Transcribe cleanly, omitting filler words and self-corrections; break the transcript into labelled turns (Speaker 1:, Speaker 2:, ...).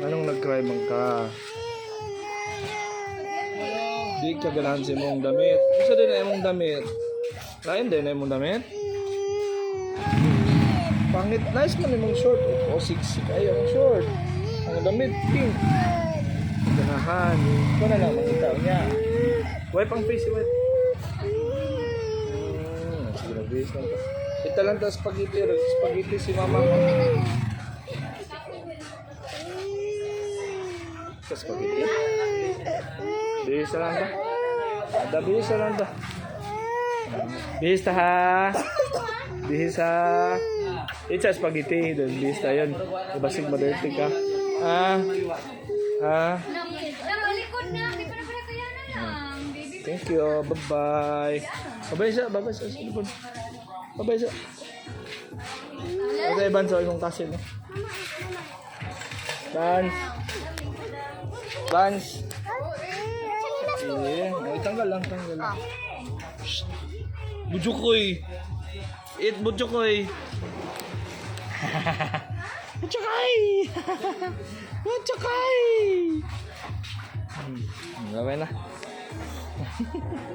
Speaker 1: Anong nag-cry man ka? Di ka ganahan sa imong damit. Isa din na imong damit. Lain din na imong damit. Pangit. Nice man imong short. O, siksik. Ay, ang short. Ang damit, pink. Ganahan. Ito na lang, makita niya. Wipe ang face, wipe. Sige na, base lang ito. Ito lang ito, spaghetti. Spaghetti si mama mo. Sa spaghetti. Bihis na lang ito. Ada bihis na lang ito. Bihis ta ha. Bihis ha. It's a spaghetti. Bihis ta yun. Ibasig madirty ka. Ha? Ha?
Speaker 2: Nakalikod na. Di pa na pala kaya na lang. Baby.
Speaker 1: Thank you. Bye-bye. Bye-bye siya. Bye-bye siya. Bye-bye siya. Bye-bye Bans. Huwag mong kasin. Bans. Bans. Sige. Ay, tanggal lang. Tanggal lang. Bujukoy. Eat bujukoy. Bujukoy. Bujukoy. Gawin na.